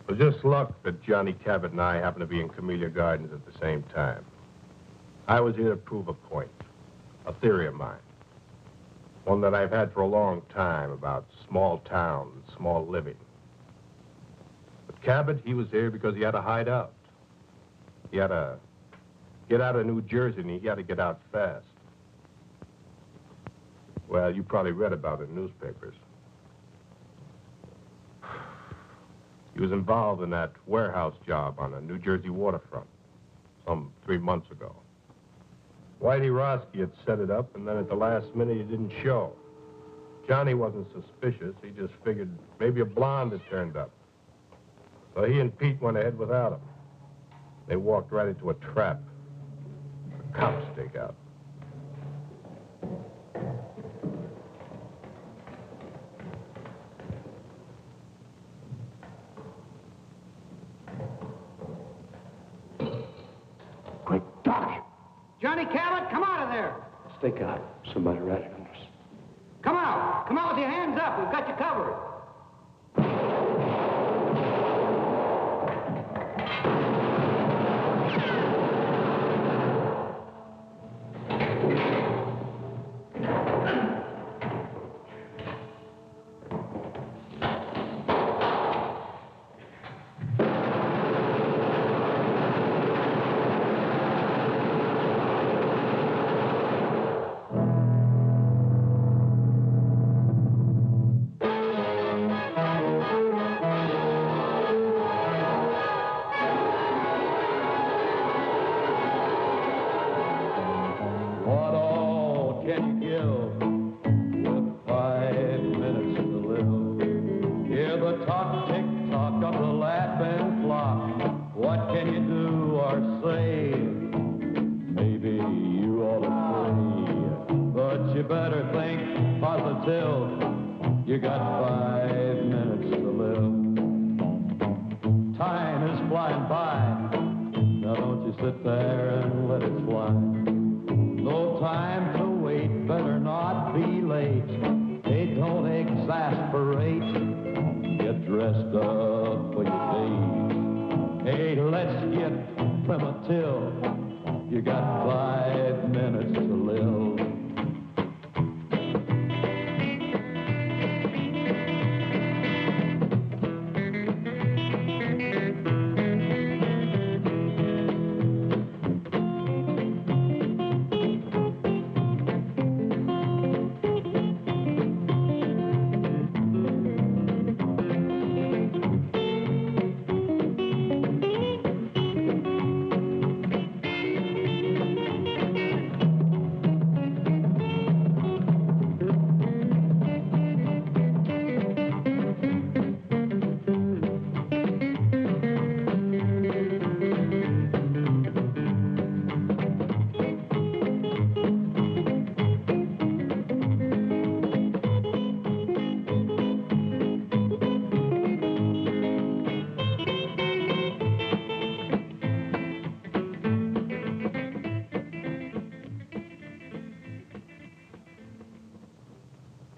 It was just luck that Johnny Cabot and I happened to be in Camellia Gardens at the same time. I was here to prove a point, a theory of mine. One that I've had for a long time about small towns and small living. But Cabot, he was here because he had to hide out. He had to get out of New Jersey, and he had to get out fast. Well, you probably read about it in newspapers. He was involved in that warehouse job on the New Jersey waterfront some 3 months ago. Whitey Roski had set it up, and then at the last minute, he didn't show. Johnny wasn't suspicious. He just figured maybe a blonde had turned up. So he and Pete went ahead without him. They walked right into a trap. A cop stakeout. Quick, Doc! Johnny Cabot, come out of there! Stake out. Somebody right on us. Come out! Come out with your hands up. We've got you covered.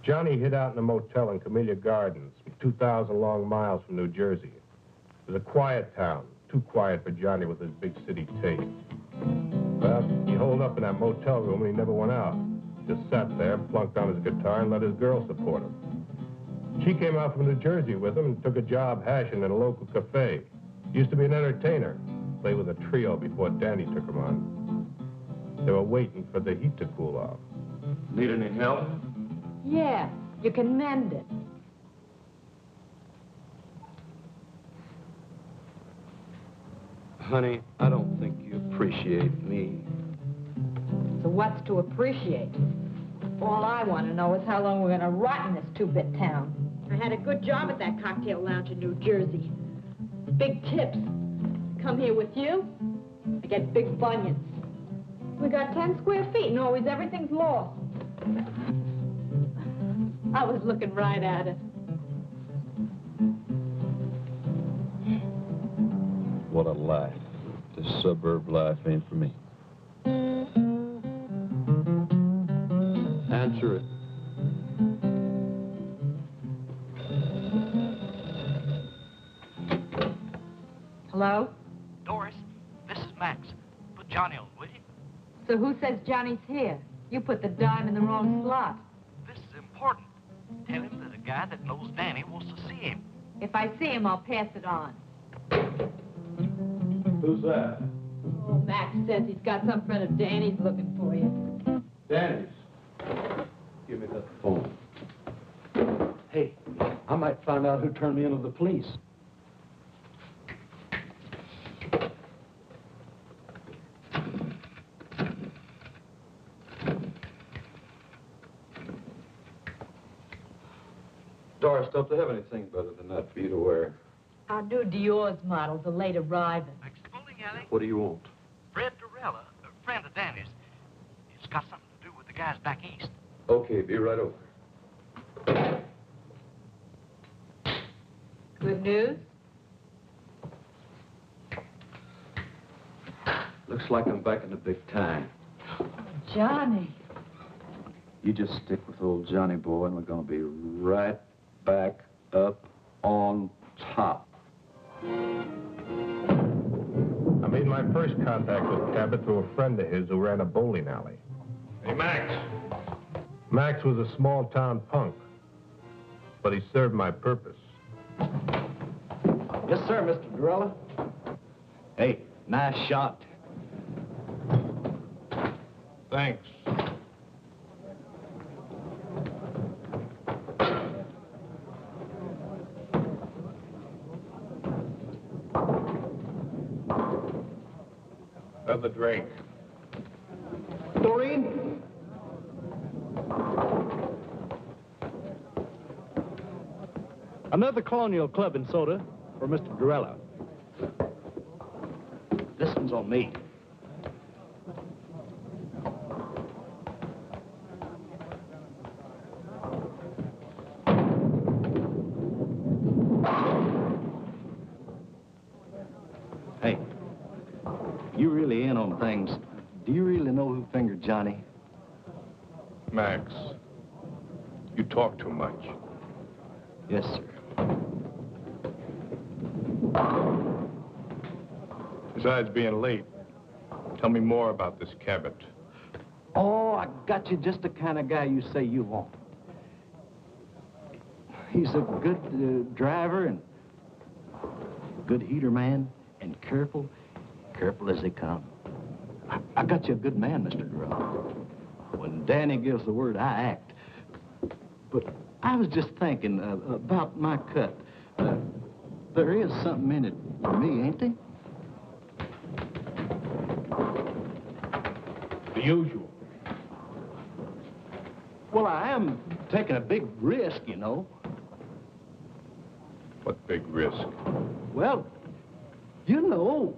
Johnny hid out in a motel in Camellia Gardens, 2,000 long miles from New Jersey. It was a quiet town, too quiet for Johnny with his big city taste. Well, he holed up in that motel room and he never went out. Just sat there, plunked on his guitar, and let his girl support him. She came out from New Jersey with him and took a job hashing in a local cafe. Used to be an entertainer. Played with a trio before Danny took him on. They were waiting for the heat to cool off. Need any help? Yeah, you can mend it. Honey, I don't think you appreciate me. So what's to appreciate? All I want to know is how long we're going to rot in this two-bit town. I had a good job at that cocktail lounge in New Jersey. Big tips. Come here with you, I get big bunions. We got 10 square feet and always everything's lost. I was looking right at it. What a life. This suburb life ain't for me. Answer it. Hello? Doris, this is Max. Put Johnny on, will you? So who says Johnny's here? You put the dime in the wrong slot. This is important. Tell him that a guy that knows Danny wants to see him. If I see him, I'll pass it on. Who's that? Oh, Max says he's got some friend of Danny's looking for you. Danny's. Give me that phone. Hey, I might find out who turned me into the police. Doris, don't they have anything better than that for you to wear? Our new Dior's models are late arriving. Exposing alley? What do you want? Fred Durella, a friend of Danny's. It's got something to do with the guys back east. Okay, be right over. Good news? Looks like I'm back in the big time. Johnny. You just stick with old Johnny boy, and we're gonna be right back up on top. I made my first contact with Cabot through a friend of his who ran a bowling alley. Hey, Max. Max was a small-town punk, but he served my purpose. Yes, sir, Mr. Durella. Hey, nice shot. Thanks. Another drink. Doreen? Another Colonial Club and soda for Mr. Durella. This one's on me. Hey, you really in on things. Do you really know who fingered Johnny? Max, you talk too much. Yes, sir. Besides being late, tell me more about this Cabot. Oh, I got you just the kind of guy you say you want. He's a good driver and good heater man and careful as they come. I got you a good man, Mr. Durrell. When Danny gives the word, I act. But I was just thinking about my cut. There is something in it for me, ain't there? The usual. Well, I am taking a big risk, you know. What big risk? Well, you know.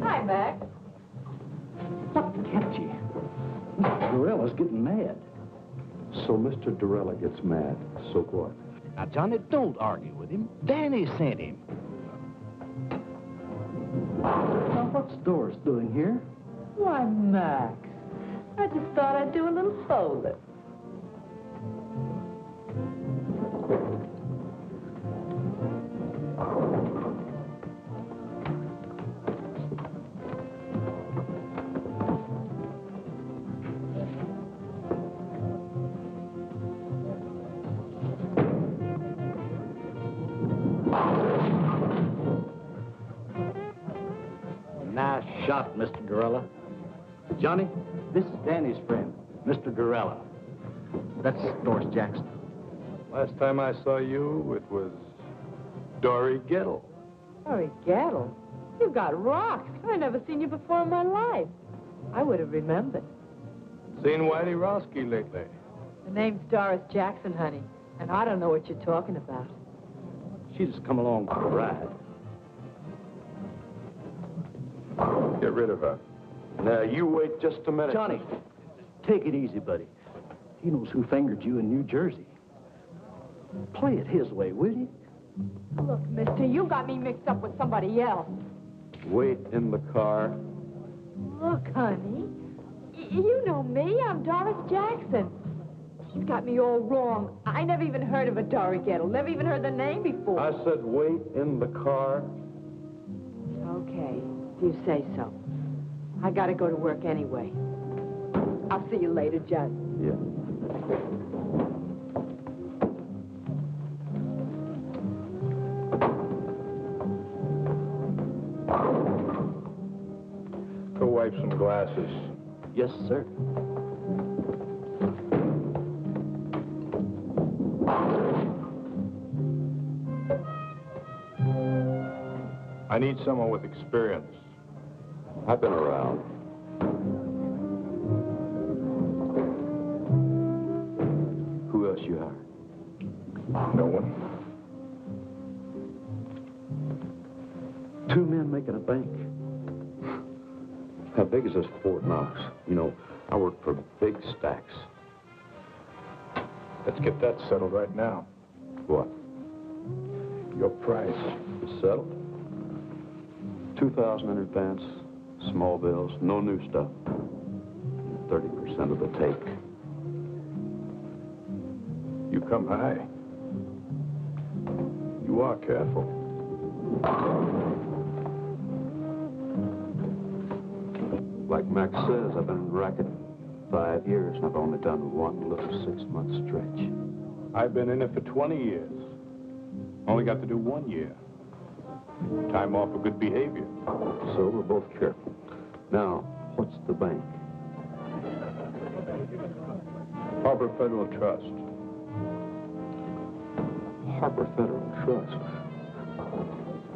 Hi, Max. What kept you? Mr. Durella's getting mad. So Mr. Durella gets mad. So what? Now, Johnny, don't argue with him. Danny sent him. Now, what's Doris doing here? Why, Max. I just thought I'd do a little bowling. Nice shot, Mr. Durella. Johnny, this is Danny's friend, Mr. Durella. That's Doris Jackson. Last time I saw you, it was Dory Gettle. Harry Gattle, you got rocks. I never seen you before in my life. I would have remembered. Seen Whitey Roski lately? The name's Doris Jackson, honey, and I don't know what you're talking about. She just come along for a ride. Get rid of her. Now, you wait just a minute. Johnny, take it easy, buddy. He knows who fingered you in New Jersey. Play it his way, will you? Look, mister, you got me mixed up with somebody else. Wait in the car. Look, honey, you know me. I'm Doris Jackson. He's got me all wrong. I never even heard of a Dory Gettle. Never even heard the name before. I said wait in the car. Okay, if you say so. I gotta go to work anyway. I'll see you later, Judd. Yeah. Go wipe some glasses. Yes, sir. I need someone with experience. I've been around. Who else you hired? No one. Two men making a bank. How big is this Fort Knox? You know, I work for big stacks. Let's get that settled right now. What? Your price. It's settled? 2,000 in advance, small bills, no new stuff. 30% of the take. You come high. You are careful. Like Max says, I've been in the racket 5 years, and I've only done one little 6-month stretch. I've been in it for 20 years. Only got to do 1 year. Time off for good behavior. So we're both careful. Now, what's the bank? Harbor Federal Trust. Harbor Federal Trust.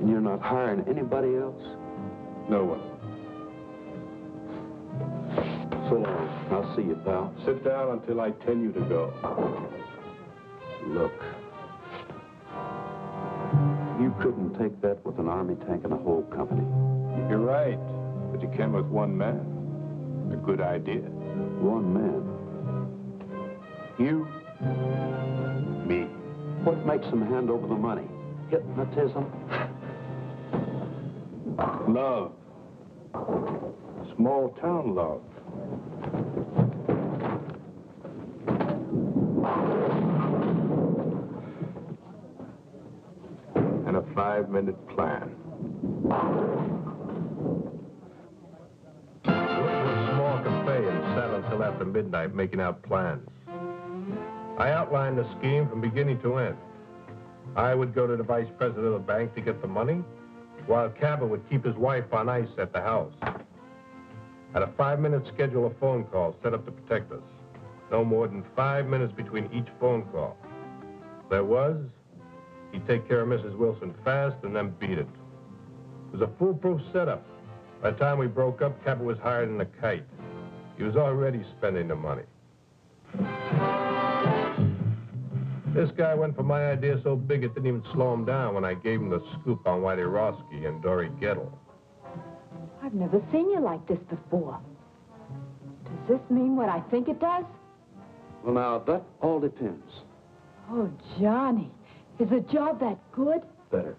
And you're not hiring anybody else? No one. So long. I'll see you, pal. Sit down until I tell you to go. Look. You couldn't take that with an army tank and a whole company. You're right, but you can with one man. A good idea. One man. You, me. What makes them hand over the money? Hypnotism? Love. Small town love. And a 5-minute plan. We went to a small cafe and sat until after midnight making out plans. I outlined the scheme from beginning to end. I would go to the vice president of the bank to get the money, while Cabot would keep his wife on ice at the house. Had a 5-minute schedule of phone calls set up to protect us. No more than 5 minutes between each phone call. There was, he'd take care of Mrs. Wilson fast and then beat it. It was a foolproof setup. By the time we broke up, Cabot was hired in a kite. He was already spending the money. This guy went for my idea so big it didn't even slow him down when I gave him the scoop on Whitey Roski and Dory Gettle. I've never seen you like this before. Does this mean what I think it does? Well, now, that all depends. Oh, Johnny, is the job that good? Better.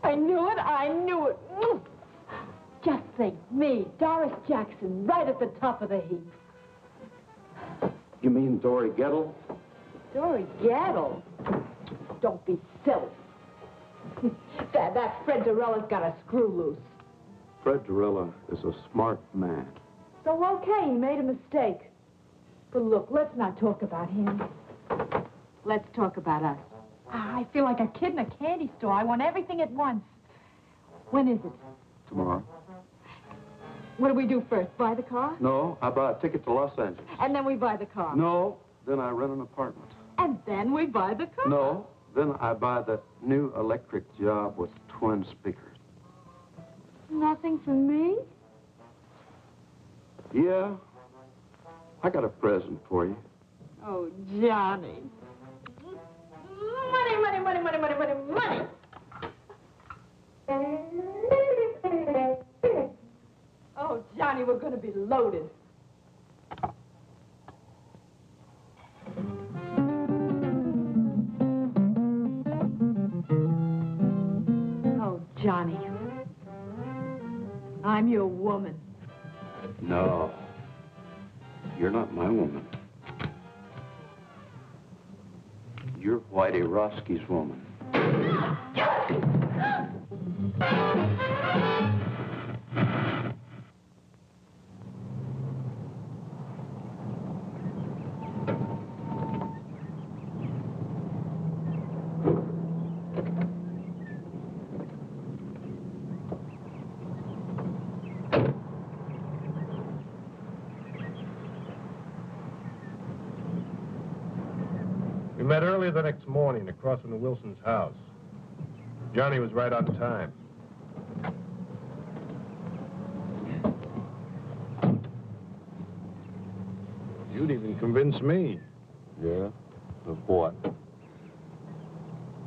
I knew it, I knew it. Just think, me, Doris Jackson, right at the top of the heap. You mean Dory Gettle? Dory Gettle? Don't be silly. that Fred Dorella's got a screw loose. Fred Dorella is a smart man. So, okay, he made a mistake. But look, let's not talk about him. Let's talk about us. I feel like a kid in a candy store. I want everything at once. When is it? Tomorrow. What do we do first? Buy the car? No, I buy a ticket to Los Angeles. And then we buy the car? No, then I rent an apartment. And then we buy the car? No, then I buy that new electric job with twin speakers. Nothing for me? Yeah, I got a present for you. Oh, Johnny. Money, money, money, money, money, money, money. Oh, Johnny, we're going to be loaded. Oh, Johnny. I'm your woman. No. You're not my woman. You're Whitey Roski's woman. We met early the next morning across from the Wilson's house. Johnny was right on time. You'd even convince me. Yeah? Of what?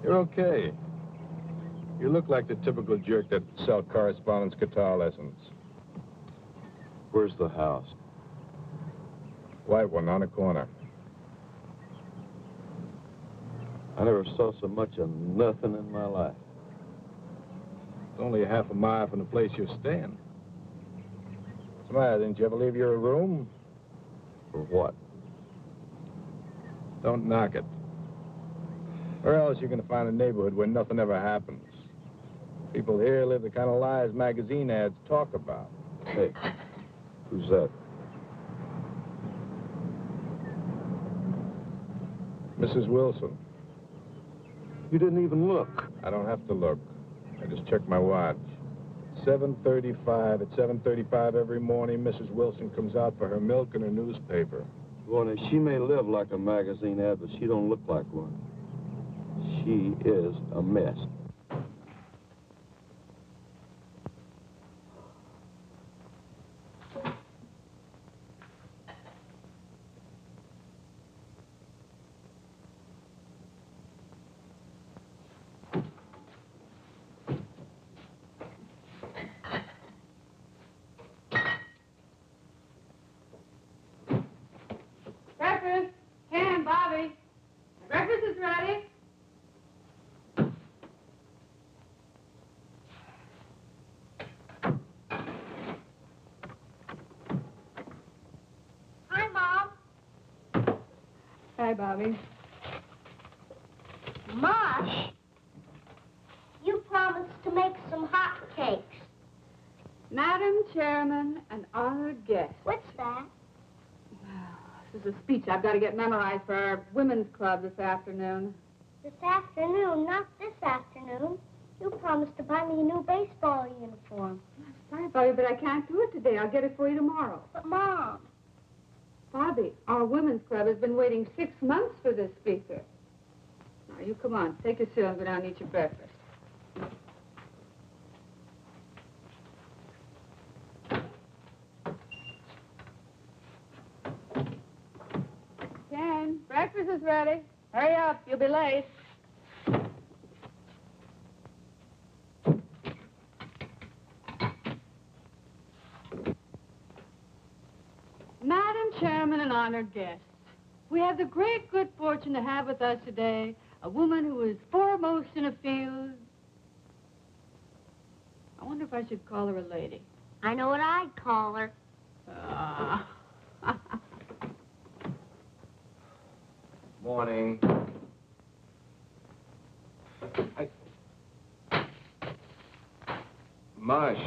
You're okay. You look like the typical jerk that sell correspondence guitar lessons. Where's the house? White one on the corner. I never saw so much of nothing in my life. It's only a half a mile from the place you're staying. What's the matter? Didn't you ever leave your room? For what? Don't knock it. Or else you're going to find a neighborhood where nothing ever happens. People here live the kind of lives magazine ads talk about. Hey, who's that? Mrs. Wilson. You didn't even look. I don't have to look. I just checked my watch. 7:35. At 7:35 every morning, Mrs. Wilson comes out for her milk and her newspaper. Well, now, she may live like a magazine ad, but she don't look like one. She is a mess. Breakfast. Ken, Bobby. Breakfast is ready. Hi, Mom. Hi, Bobby. Mosh, you promised to make some hot cakes. Madam Chairman and honored guests. What's that? This is a speech I've got to get memorized for our women's club this afternoon. This afternoon, not this afternoon. You promised to buy me a new baseball uniform. Sorry, Bobby, but I can't do it today. I'll get it for you tomorrow. But, Mom, Bobby, our women's club has been waiting 6 months for this speaker. Now, you come on. Take your seat and go down and eat your breakfast. Ken, breakfast is ready. Hurry up. You'll be late. Madam Chairman and honored guests, we have the great good fortune to have with us today a woman who is foremost in a field. I wonder if I should call her a lady. I know what I'd call her. Morning. Mush.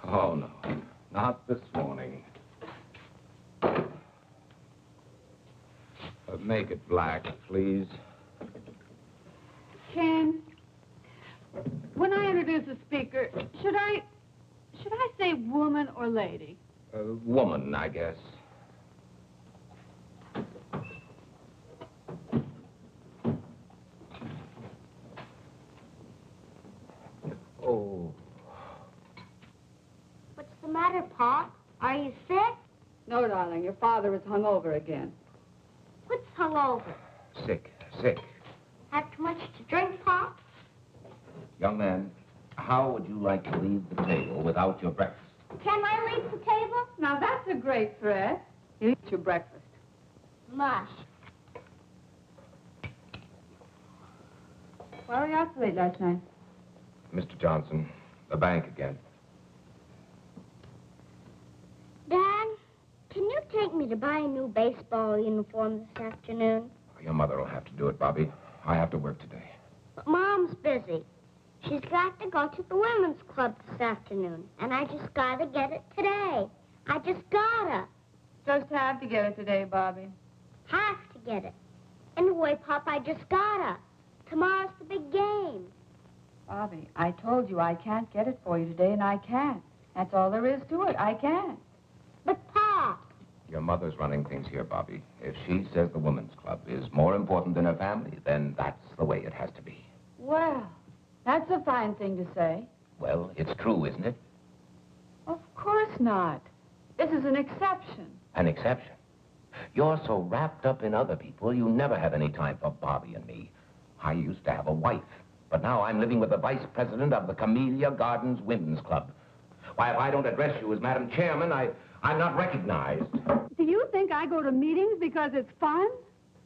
Oh, no. Not this morning. Make it black, please. Ken, when I introduce a speaker, should I say woman or lady? Woman, I guess. Oh. What's the matter, Pop? Are you sick? No, darling, your father is hungover again. What's hungover? Sick. Have too much to drink, Pop? Young man, how would you like to leave the table without your breakfast? Can I leave the table? Now, that's a great threat. You eat your breakfast. Mush. Why were you out so late last night? Mr. Johnson, the bank again. me to buy a new baseball uniform this afternoon? Your mother will have to do it, Bobby. I have to work today. But Mom's busy. She's got to go to the women's club this afternoon, and I just gotta get it today. I just gotta. Just have to get it today, Bobby. Have to get it. Anyway, Pop, I just gotta. Tomorrow's the big game. Bobby, I told you I can't get it for you today, and I can't. That's all there is to it. I can't. But, Pop. Your mother's running things here, Bobby. If she says the women's club is more important than her family, then that's the way it has to be. Well, that's a fine thing to say. Well, it's true, isn't it? Of course not. This is an exception. An exception. You're so wrapped up in other people, you never have any time for Bobby and me. I used to have a wife, but now I'm living with the vice president of the Camellia Gardens Women's Club. Why, if I don't address you as Madam Chairman, I'm not recognized. Do you think I go to meetings because it's fun?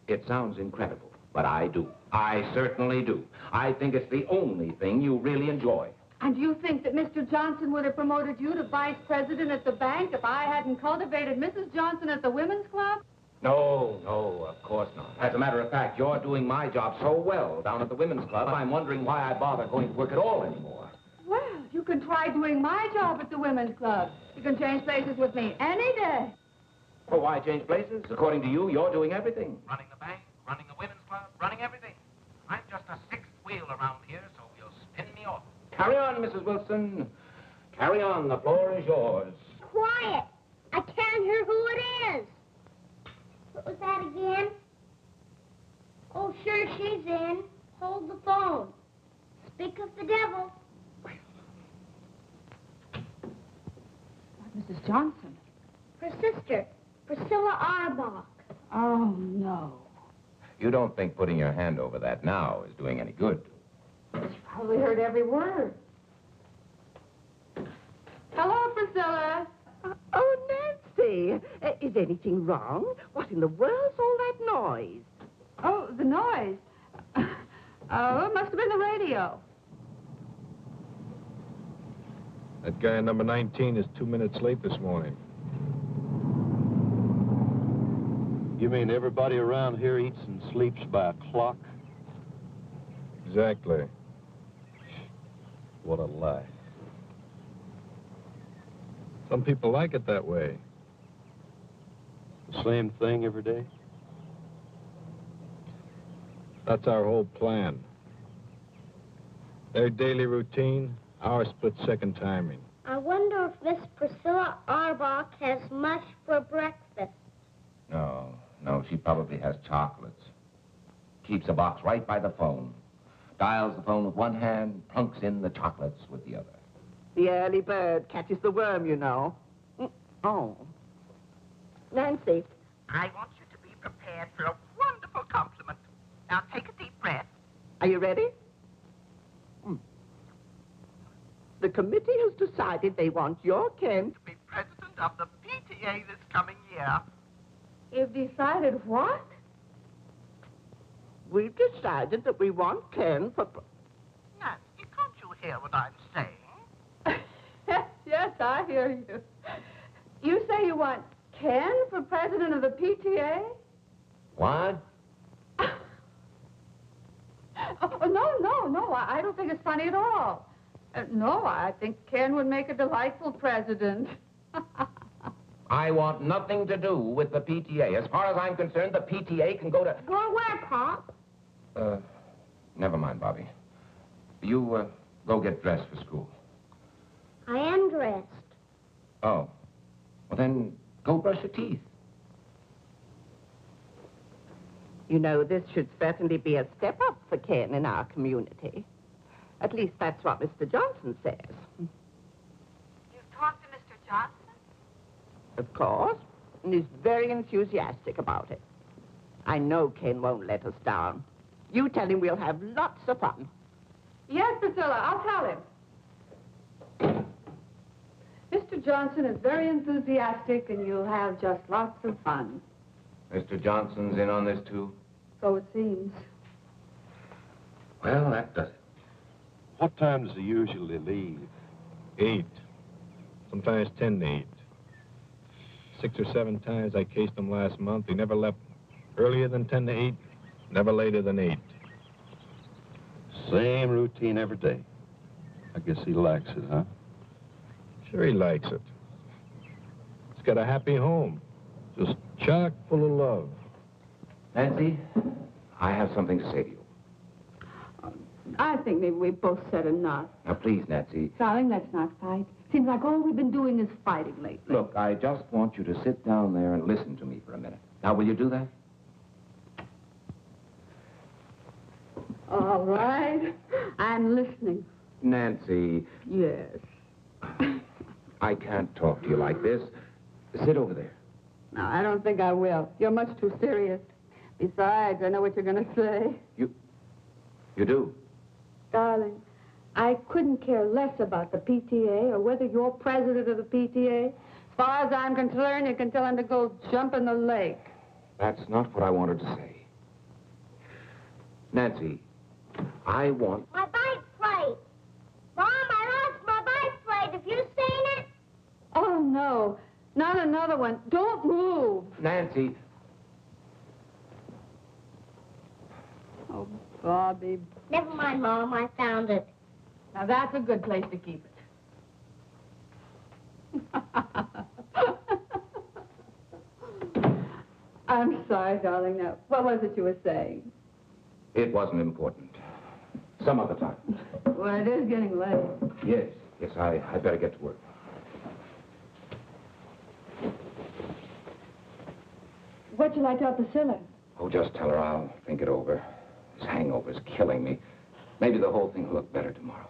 It sounds incredible, but I do. I certainly do. I think it's the only thing you really enjoy. And you think that Mr. Johnson would have promoted you to vice president at the bank if I hadn't cultivated Mrs. Johnson at the women's club? No, of course not. As a matter of fact, you're doing my job so well down at the women's club, I'm wondering why I bother going to work at all anymore. Well, you can try doing my job at the women's club. You can change places with me any day. Well, why change places? According to you, you're doing everything. Running the bank, running the women's club, running everything. I'm just a sixth wheel around here, so you'll spin me off. Carry on, Mrs. Wilson. Carry on. The floor is yours. Quiet. I can't hear who it is. What was that again? Oh, sure, she's in. Hold the phone. Speak of the devil. Mrs. Johnson. Her sister, Priscilla Arbach. Oh, no. You don't think putting your hand over that now is doing any good? She's probably heard every word. Hello, Priscilla. Oh, Nancy, is anything wrong? What in the world's all that noise? Oh, the noise. Oh, it must have been the radio. That guy in number 19 is 2 minutes late this morning. You mean everybody around here eats and sleeps by a clock? Exactly. What a life. Some people like it that way. The same thing every day? That's our whole plan. Their daily routine, our split-second timing. I wonder if Miss Priscilla Arbach has mush for breakfast. No, she probably has chocolates. Keeps a box right by the phone. Dials the phone with one hand, plunks in the chocolates with the other. The early bird catches the worm, you know. Oh. Nancy. I want you to be prepared for a wonderful compliment. Now take a deep breath. Are you ready? The committee has decided they want your Ken To be president of the PTA this coming year. You've decided what? We've decided that we want Ken for... Nancy, can't you hear what I'm saying? Yes, I hear you. You say you want Ken for president of the PTA? What? Oh, no. I don't think it's funny at all. No, I think Ken would make a delightful president. I want nothing to do with the PTA. As far as I'm concerned, the PTA can go to... Go where, Pop? Never mind, Bobby. You, go get dressed for school. I am dressed. Oh. Well, then, go brush your teeth. You know, this should certainly be a step up for Ken in our community. At least that's what Mr. Johnson says. You've talked to Mr. Johnson? Of course. And he's very enthusiastic about it. I know Ken won't let us down. You tell him we'll have lots of fun. Yes, Priscilla, I'll tell him. Mr. Johnson is very enthusiastic, and you'll have just lots of fun. Mr. Johnson's in on this, too? So it seems. Well, that does it. What time does he usually leave? 8. Sometimes 10 to 8. 6 or 7 times I cased him last month. He never left earlier than 10 to 8, never later than 8. Same routine every day. I guess he likes it, huh? Sure he likes it. He's got a happy home, just chock full of love. Nancy, I have something to say to you. I think maybe we both said enough. Now, please, Nancy. Darling, let's not fight. Seems like all we've been doing is fighting lately. Look, I just want you to sit down there and listen to me for a minute. Now, will you do that? All right. I'm listening. Nancy. Yes. I can't talk to you like this. Sit over there. No, I don't think I will. You're much too serious. Besides, I know what you're going to say. You do? Darling, I couldn't care less about the PTA or whether you're president of the PTA. As far as I'm concerned, you can tell him to go jump in the lake. That's not what I wanted to say. Nancy, I want... My bike plate. Mom, I lost my bike plate. Have you seen it? Oh, no. Not another one. Don't move. Nancy. Oh, Bobby. Never mind, Mom. I found it. Now, that's a good place to keep it. I'm sorry, darling. Now, what was it you were saying? It wasn't important. Some other time. Well, it is getting late. Yes, I better get to work. What'd you like to tell Priscilla? Oh, just tell her I'll think it over. This hangover's killing me. Maybe the whole thing will look better tomorrow.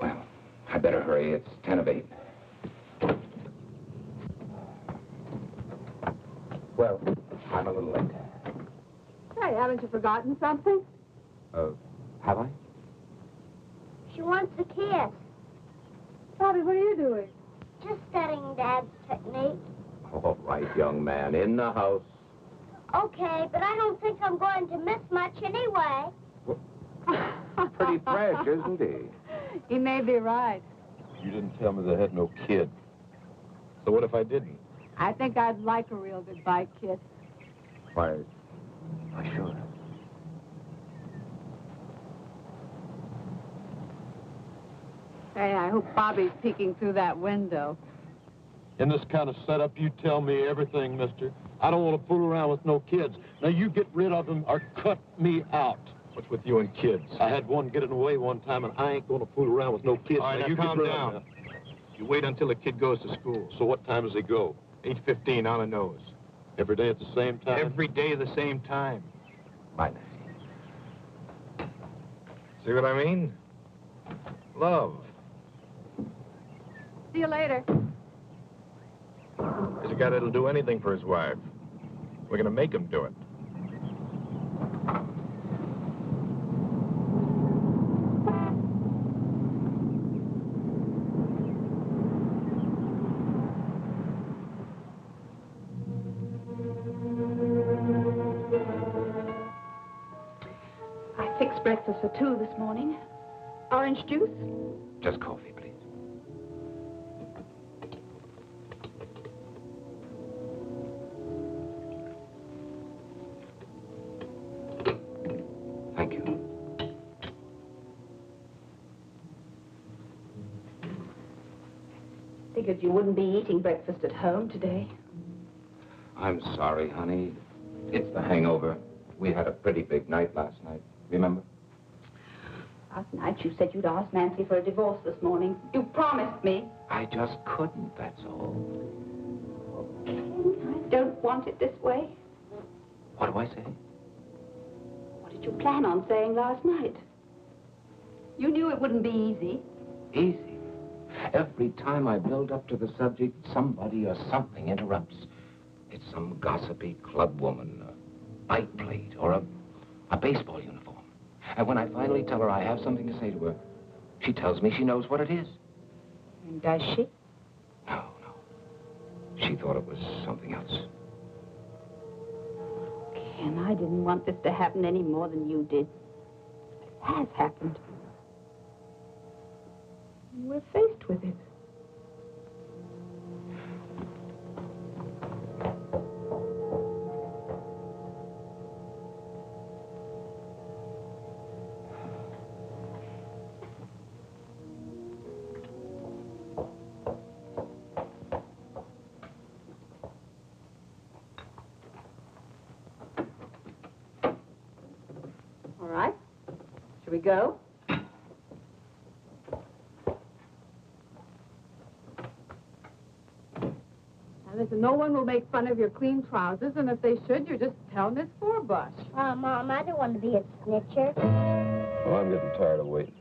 Well, I better hurry. It's 10 of 8. Well, I'm a little late. Hey, haven't you forgotten something? Have I? She wants a kiss. Bobby, what are you doing? Just studying Dad's technique. All right, young man, in the house. Okay, but I don't think I'm going to miss much anyway. Pretty fresh, isn't he? He may be right. You didn't tell me they had no kid. So what if I didn't? I think I'd like a real goodbye kiss. Why, sure. Hey, I hope Bobby's peeking through that window. In this kind of setup, you tell me everything, mister. I don't want to fool around with no kids. Now, you get rid of them or cut me out. What's with you and kids? I had one getting away one time, and I ain't going to fool around with no kids. All right, now you calm get rid down. of them. You wait until the kid goes to school. So what time does he go? 8:15 on the nose. Every day at the same time? Every day the same time. Bye, Nancy. See what I mean? Love. See you later. There's a guy that'll do anything for his wife. We're gonna make him do it. I fixed breakfast for 2 this morning. Orange juice? Just coffee, please. Thank you. Figured you wouldn't be eating breakfast at home today. I'm sorry, honey. It's the hangover. We had a pretty big night last night. Remember? Last night you said you'd ask Nancy for a divorce this morning. You promised me. I just couldn't, that's all. I don't want it this way. What do I say? What did you plan on saying last night? You knew it wouldn't be easy. Easy. Every time I build up to the subject, somebody or something interrupts. It's some gossipy club woman, a bike plate, or a baseball uniform. And when I finally tell her I have something to say to her, she tells me she knows what it is. And does she? No. She thought it was something else. Ken, I didn't want this to happen any more than you did. It has happened. We're faced with it. Shall we go? Now, listen, no one will make fun of your clean trousers, and if they should, you just tell Miss Forbush. Mom, I don't want to be a snitcher. Oh, I'm getting tired of waiting.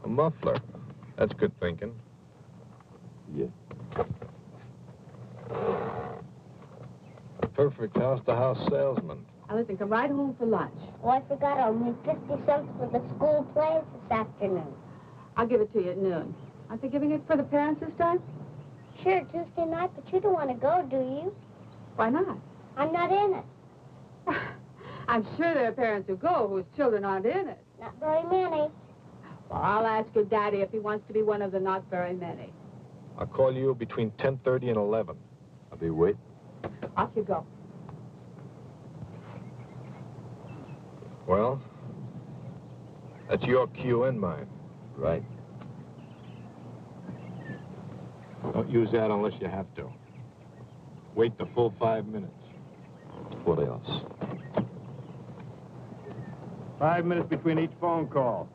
A muffler. That's good thinking. Yeah. A perfect house-to-house salesman. Now, listen, come right home for lunch. Oh, I forgot I'll need 50 cents for the school plays this afternoon. I'll give it to you at noon. Aren't they giving it for the parents this time? Sure, Tuesday night, but you don't want to go, do you? Why not? I'm not in it. I'm sure there are parents who go whose children aren't in it. Not very many. Well, I'll ask your daddy if he wants to be one of the not very many. I'll call you between 10:30 and 11. I'll be waiting. Off you go. Well, that's your cue and mine. Right. Don't use that unless you have to. Wait the full 5 minutes. What else? 5 minutes between each phone call.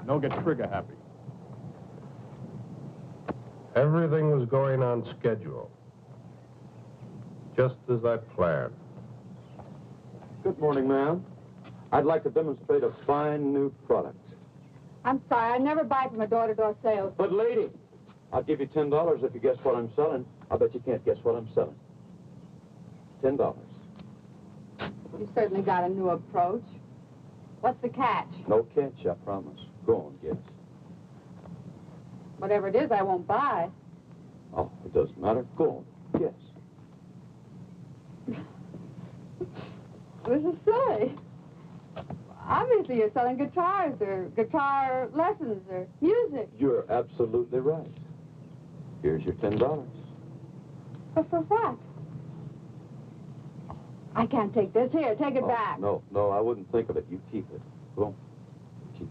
Don't get trigger happy. Everything was going on schedule. Just as I planned. Good morning, ma'am. I'd like to demonstrate a fine new product. I'm sorry, I never buy from a door-to-door sales. But, lady, I'll give you $10 if you guess what I'm selling. I bet you can't guess what I'm selling. $10. You certainly got a new approach. What's the catch? No catch, I promise. Go on, guess. Whatever it is, I won't buy. Oh, it doesn't matter. Go on, guess. What does it say? Obviously, you're selling guitars or guitar lessons or music. You're absolutely right. Here's your $10. But for what? I can't take this. Here, take it back. No, I wouldn't think of it. You keep it. Go on. Keep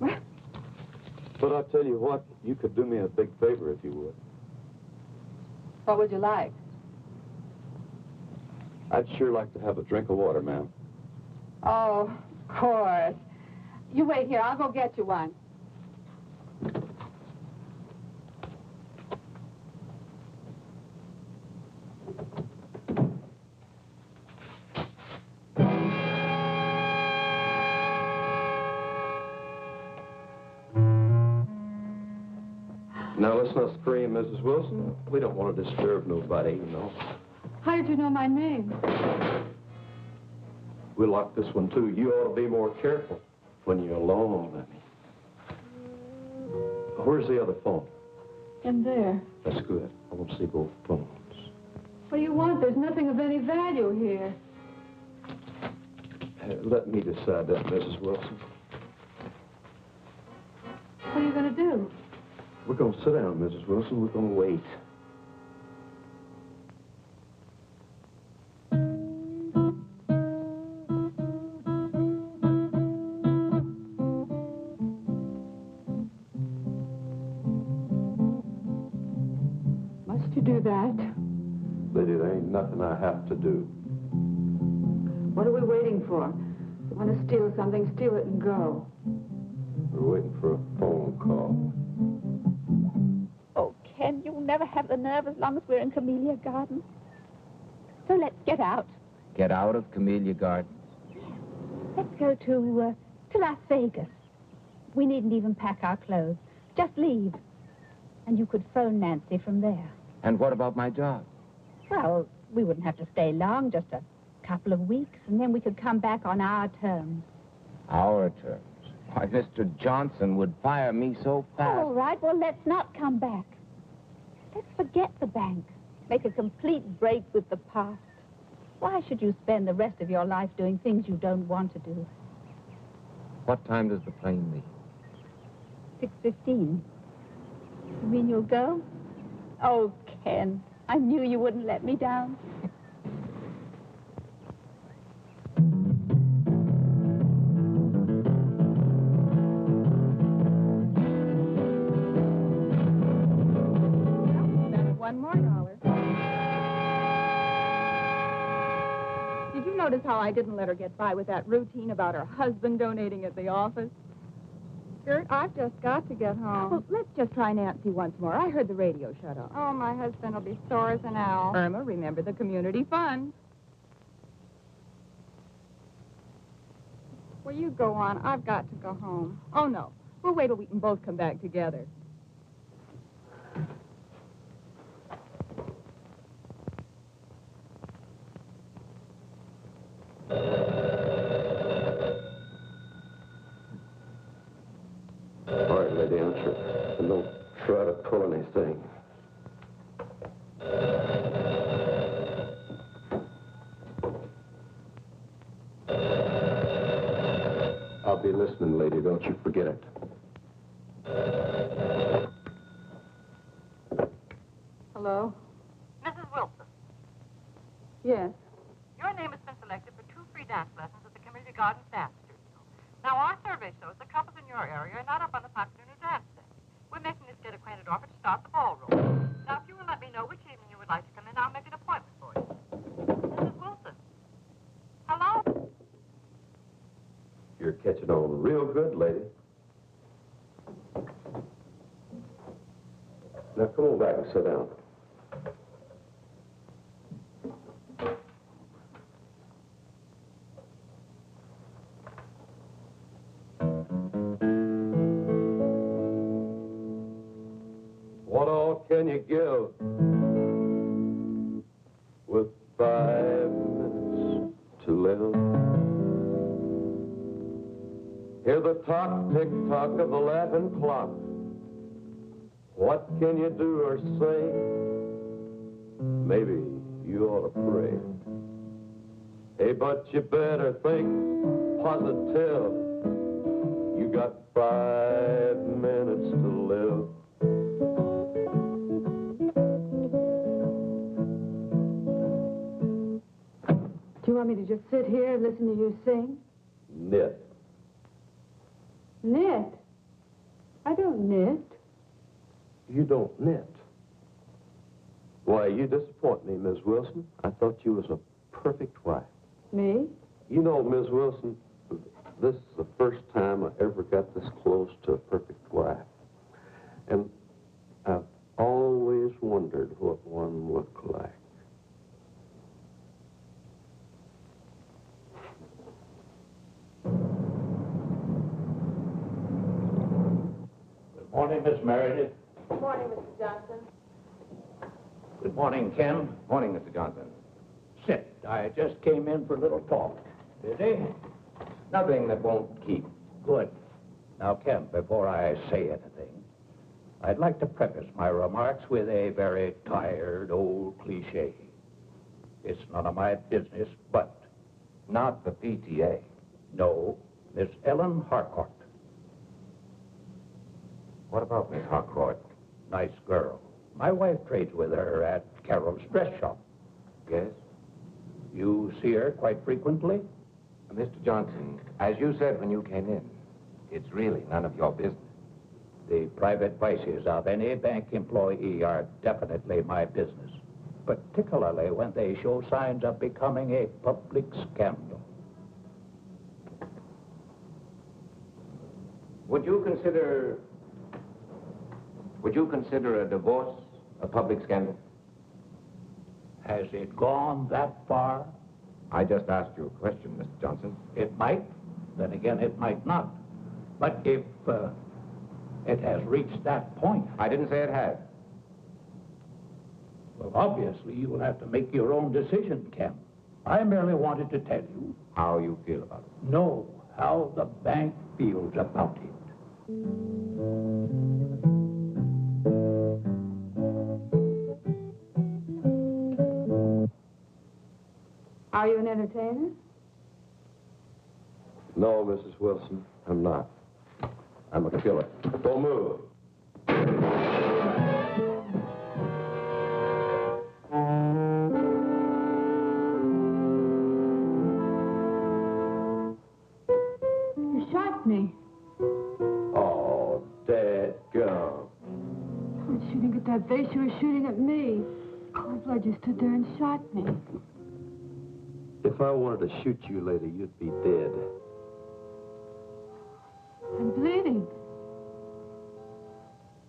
it. But I'll tell you what, you could do me a big favor if you would. What would you like? I'd sure like to have a drink of water, ma'am. Oh, of course. You wait here. I'll go get you one. Now, let's not scream, Mrs. Wilson. We don't want to disturb nobody, you know. How did you know my name? We locked this one, too. You ought to be more careful when you're alone, Emmy. Where's the other phone? In there. That's good. I want to see both phones. What do you want? There's nothing of any value here. Let me decide that, Mrs. Wilson. What are you going to do? We're going to sit down, Mrs. Wilson. We're going to wait. Must you do that? Lady, there ain't nothing I have to do. What are we waiting for? You want to steal something, steal it and go. We're waiting for a phone call. Oh, Ken, you'll never have the nerve as long as we're in Camellia Gardens. So let's get out. Get out of Camellia Gardens? Let's go to Las Vegas. We needn't even pack our clothes. Just leave. And you could phone Nancy from there. And what about my job? Well, we wouldn't have to stay long, just a couple of weeks, and then we could come back on our terms. Our terms? Why, Mr. Johnson would fire me so fast. All right, well, let's not come back. Let's forget the bank. Make a complete break with the past. Why should you spend the rest of your life doing things you don't want to do? What time does the plane leave? 6:15. You mean you'll go? Oh, Ken, I knew you wouldn't let me down. $1 more. Did you notice how I didn't let her get by with that routine about her husband donating at the office? Gert, I've just got to get home. Well, let's just try Nancy once more. I heard the radio shut off. Oh, my husband will be sore as an owl. Irma, remember the community fund. Well, you go on. I've got to go home. Oh, no. We'll wait till we can both come back together. All right, lady, answer. And don't try to pull anything. I'll be listening, lady. Don't you forget it. Hello? Mrs. Wilson, Yes. your name has been selected for 2 free dance lessons at the Community Gardens Dance Studio. Now, our survey shows the couples in your area are not up on the popular new dance thing. We're making this get acquainted offer to start the ballroom. Now, if you will let me know which evening you would like to come in, I'll make an appointment for you. Mrs. Wilson. Hello? You're catching on real good, lady. Now, come on back and sit down. What all can you give with 5 minutes to live? Hear the tock, tick-tock of the laughing clock. What can you do or say? Maybe you ought to pray. Hey, but you better think positive. You got 5 minutes to live. Do you want me to just sit here and listen to you sing? Knit. Knit? I don't knit. You don't knit. Why, you disappoint me, Miss Wilson. I thought you was a perfect wife. Me? You know, Miss Wilson, this is the first time I ever got this close to a perfect wife. And I've always wondered what one looked like. Good morning, Miss Meredith. Good morning, Mr. Johnson. Good morning, Ken. Morning, Mr. Johnson. Sit. I just came in for a little talk. Busy? Nothing that won't keep. Good. Now, Ken, before I say anything, I'd like to preface my remarks with a very tired old cliche. It's none of my business, but... Not the PTA. No, Miss Ellen Harcourt. What about Miss Harcourt? Nice girl. My wife trades with her at Carol's dress shop. Yes? You see her quite frequently? Mr. Johnson, as you said when you came in, it's really none of your business. The private vices of any bank employee are definitely my business, particularly when they show signs of becoming a public scandal. Would you consider a divorce a public scandal? Has it gone that far? I just asked you a question, Mr. Johnson. It might. Then again, it might not. But if it has reached that point... I didn't say it had. Well, obviously, you will have to make your own decision, Ken. I merely wanted to tell you... How you feel about it. No, how the bank feels about it. Are you an entertainer? No, Mrs. Wilson, I'm not. I'm a killer. Don't move. You shot me. Oh, dadgum. I was shooting at that vase. You were shooting at me. Cold blood, you stood there and shot me. It If I wanted to shoot you, lady, you'd be dead. I'm bleeding.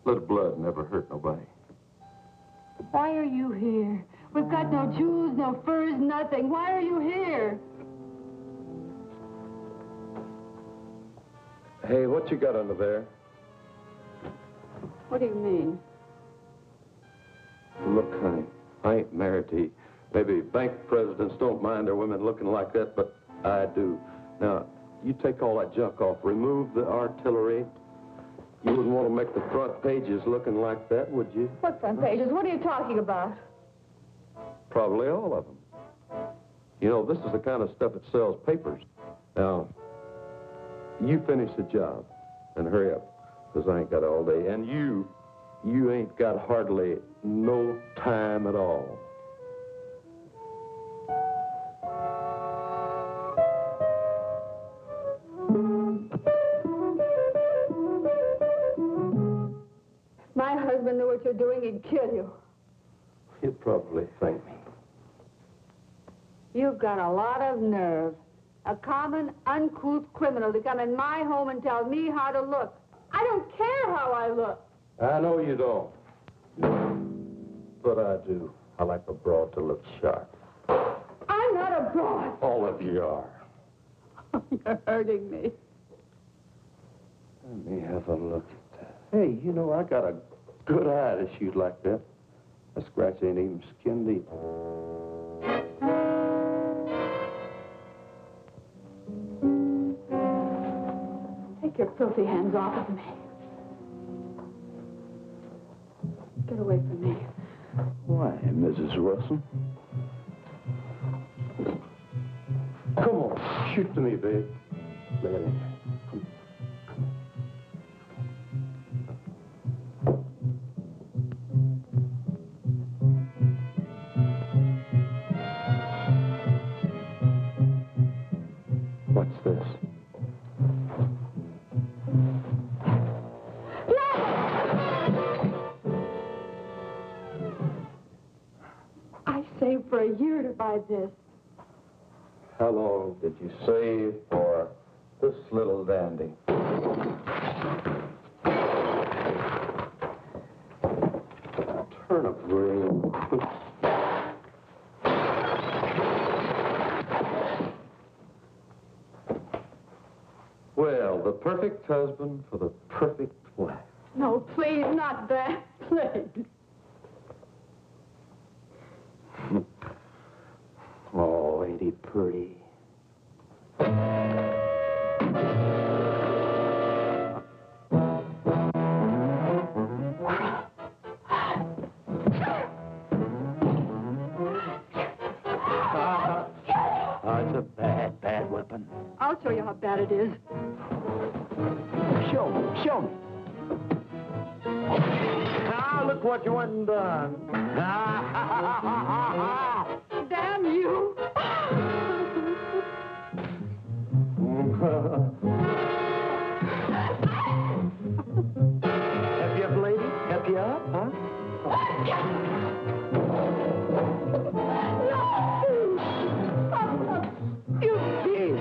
Little blood never hurt nobody. Why are you here? We've got no jewels, no furs, nothing. Why are you here? Hey, what you got under there? What do you mean? Look, honey, I ain't married to you. Maybe bank presidents don't mind their women looking like that, but I do. Now, you take all that junk off. Remove the artillery. You wouldn't want to make the front pages looking like that, would you? What front pages? What are you talking about? Probably all of them. You know, this is the kind of stuff that sells papers. Now, you finish the job and hurry up, because I ain't got all day. And you ain't got hardly no time at all. My husband knew what you're doing, he'd kill you. You'd probably thank me. You've got a lot of nerve. A common, uncouth criminal to come in my home and tell me how to look. I don't care how I look. I know you don't. But I do. I like a broad to look sharp. I'm not a broad. All of you are. You're hurting me. Let me have a look at that. Hey, you know, I got a good eye to shoot like that. That scratch ain't even skin deep. Take your filthy hands off of me. Get away from me. Why, Mrs. Wilson? Come on, shoot to me, babe. Look at it. What's this? I saved for a year to buy this. How long did you save for this little dandy? Turnip green. Well, the perfect husband for the perfect wife. No, please, not that. Please. Oh, ain't he pretty? It's a bad, bad weapon. I'll show you how bad it is. Show me, show me. Now, look what you went and done. Damn you! Help you up, lady? Help you up, huh? You thief!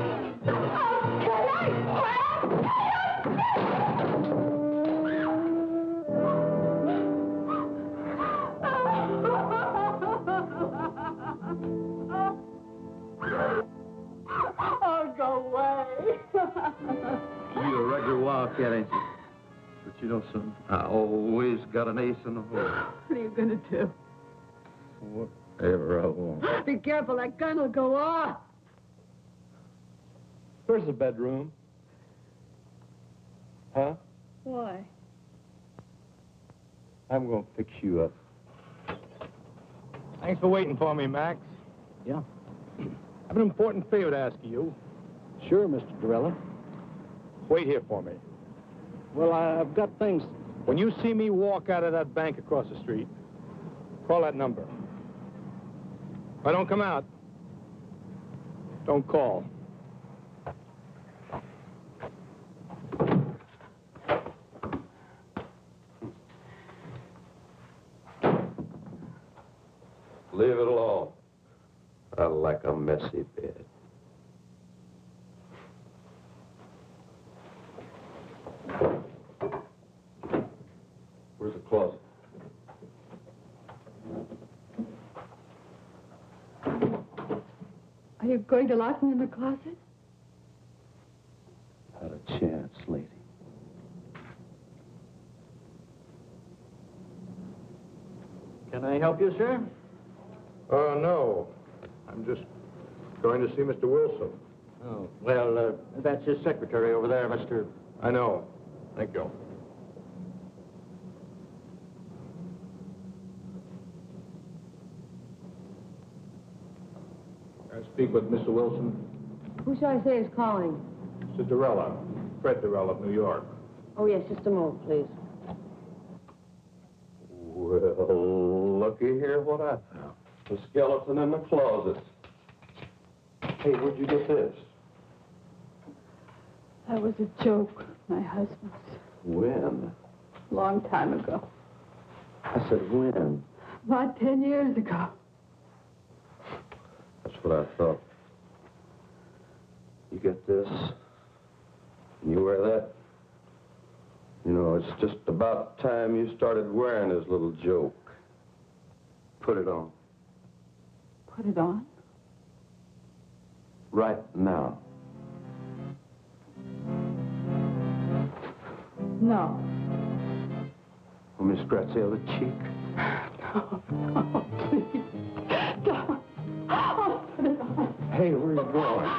Oh, go away. You a regular wildcat, ain't you? But you know something? I always got an ace in the hole. What are you going to do? Whatever I want. Be careful, that gun will go off. Where's the bedroom? Huh? Why? I'm going to fix you up. Thanks for waiting for me, Max. Yeah. I have an important favor to ask of you. Sure, Mr. Dorella. Wait here for me. Well, I've got things. When you see me walk out of that bank across the street, call that number. If I don't come out, don't call. Leave it alone. I like a messy bed. Where's the closet? Are you going to lock me in the closet? Not a chance, lady. Can I help you, sir? No. I'm just going to see Mr. Wilson. Oh, well, that's his secretary over there, Mr. I know. Thank you. I speak with Mr. Wilson. Who shall I say is calling? Mr. Durella, Fred Durella of New York. Oh, yes, just a moment, please. Well, looky here what I found. The skeleton in the closet. Hey, where'd you get this? That was a joke, my husband's. When? Long time ago. I said when? About 10 years ago. That's what I thought. You get this, and you wear that. You know, it's just about time you started wearing his little joke. Put it on. Put it on? Right now. No. Let me scratch the other cheek. No, please. Don't. I'll put it on. Hey, where are you going?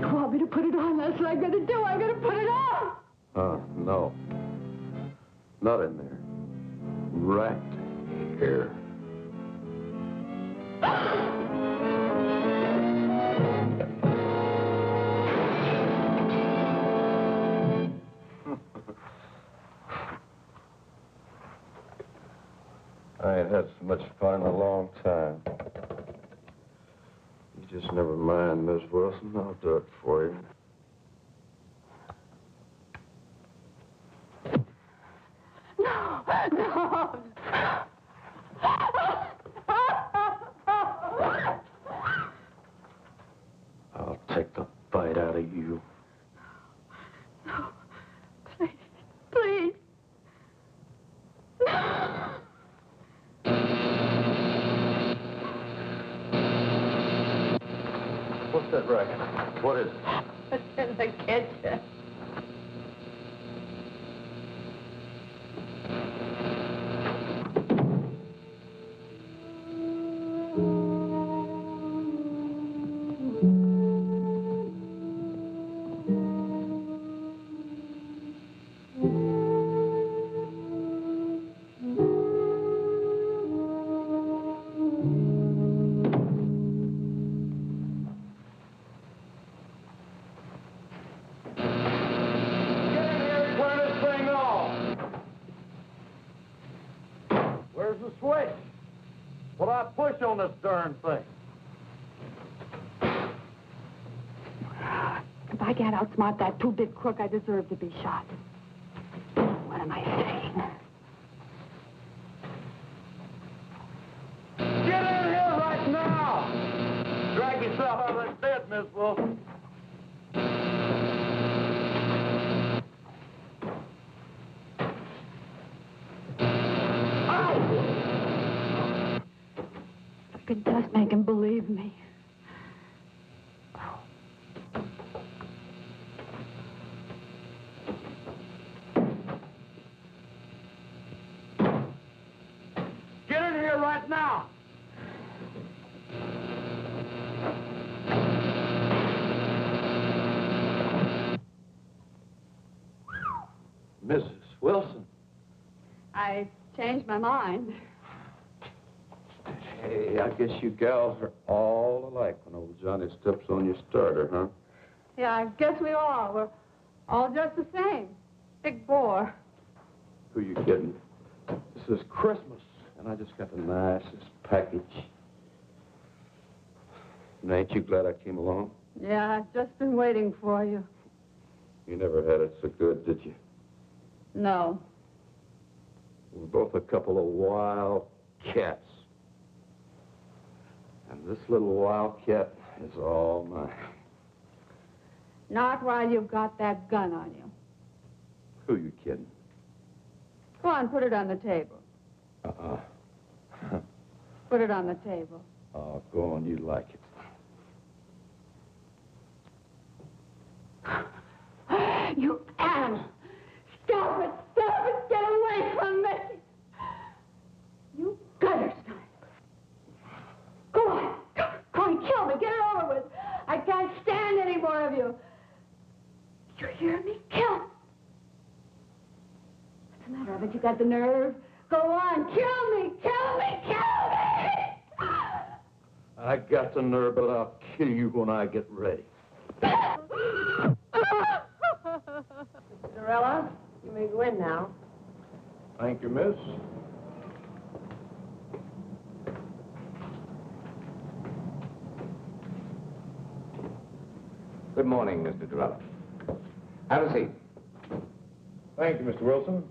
You want me to put it on? That's what I'm going to do. I'm going to put it on. No. Not in there. Right here. I ain't had so much fun in a long time. You just never mind, Miss Wilson. I'll do it for you. No. I'll take the bite out of you. No. Please. Please. No. What's that racket? What is it? It's in the kitchen. On this darn thing. If I can't outsmart that two-bit crook, I deserve to be shot. What am I saying? Get in here right now! Drag yourself out of that bed, Miss Wilson. If it does make him believe me. Get in here right now! Mrs. Wilson. I changed my mind. Hey, I guess you gals are all alike when old Johnny steps on your starter, huh? Yeah, I guess we are. We're all just the same. Big bore. Who you kidding? This is Christmas, and I just got the nicest package. And ain't you glad I came along? Yeah, I've just been waiting for you. You never had it so good, did you? No. We're both a couple of wild cats. And this little wildcat is all mine. Not while you've got that gun on you. Who you kidding? Go on, put it on the table. Put it on the table. Oh, go on, you like it. You animal! Stop it! Stop it! Get away from me! You gutter snipe! Go on! Go on, kill me! Get it over with! I can't stand any more of you! You hear me? Kill! What's the matter? Haven't you got the nerve? Go on! Kill me! Kill me! Kill me! I got the nerve, but I'll kill you when I get ready. Cinderella, you may go in now. Thank you, miss. Good morning, Mr. Durella. Have a seat. Thank you, Mr. Wilson.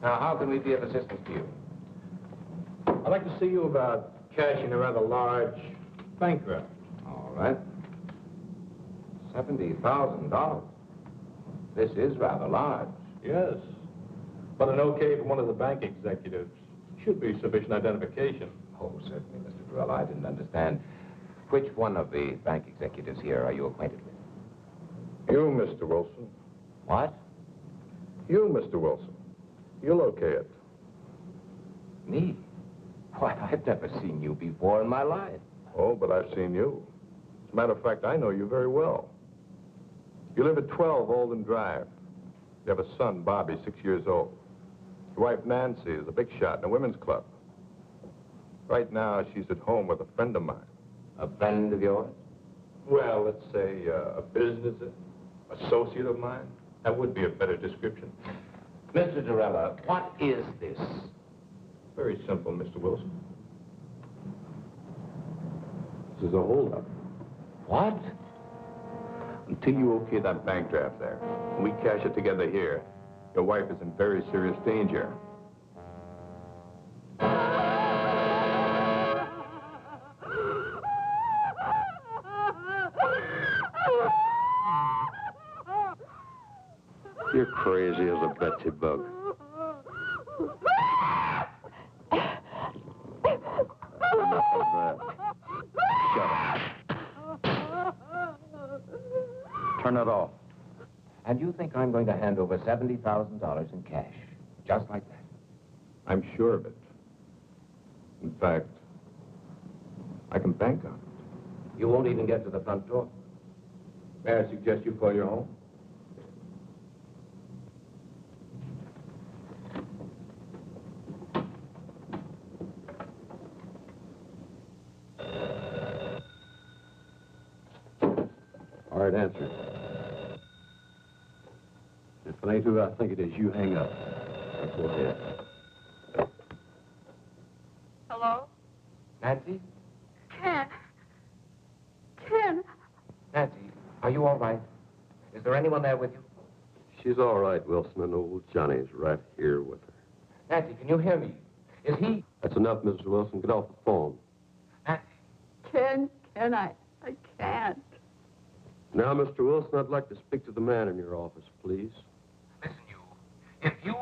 Now, how can we be of assistance to you? I'd like to see you about cashing a rather large bank draft. All right. $70,000. This is rather large. Yes. But an okay from one of the bank executives should be sufficient identification. Oh, certainly, Mr. Durella. I didn't understand. Which one of the bank executives here are you acquainted with? You, Mr. Wilson. What? You, Mr. Wilson. You'll okay it. Me? Why, I've never seen you before in my life. Oh, but I've seen you. As a matter of fact, I know you very well. You live at 12 Olden Drive. You have a son, Bobby, 6 years old. Your wife, Nancy, is a big shot in a women's club. Right now, she's at home with a friend of mine. A friend of yours? Well, let's say a business associate of mine. That would be a better description. Mr. Durella, what is this? Very simple, Mr. Wilson. This is a holdup. What? Until you okay that bank draft there, and we cash it together here, your wife is in very serious danger. You're crazy as a Betsy bug. Enough of that. Shut up. Turn it off. And you think I'm going to hand over $70,000 in cash, just like that? I'm sure of it. In fact, I can bank on it. You won't even get to the front door. May I suggest you call your home? All right, answer. If it ain't who I think it is, you hang up. Go ahead. Hello? Nancy? Ken. Ken. Nancy, are you all right? Is there anyone there with you? She's all right, Wilson, and old Johnny's right here with her. Nancy, can you hear me? Is he... That's enough, Mrs. Wilson. Get off the phone. Nancy? Ken, I can't. Now, Mr. Wilson, I'd like to speak to the man in your office, please. Listen, you. If you...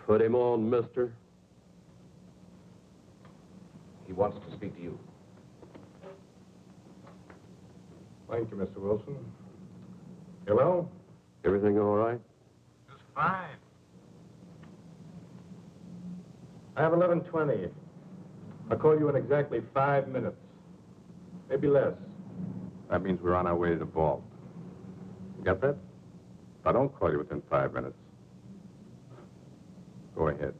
Put him on, mister. He wants to speak to you. Thank you, Mr. Wilson. Hello? Everything all right? Just fine. I have 11:20. I'll call you in exactly 5 minutes. Maybe less. That means we're on our way to the vault. You got that? If I don't call you within 5 minutes, go ahead.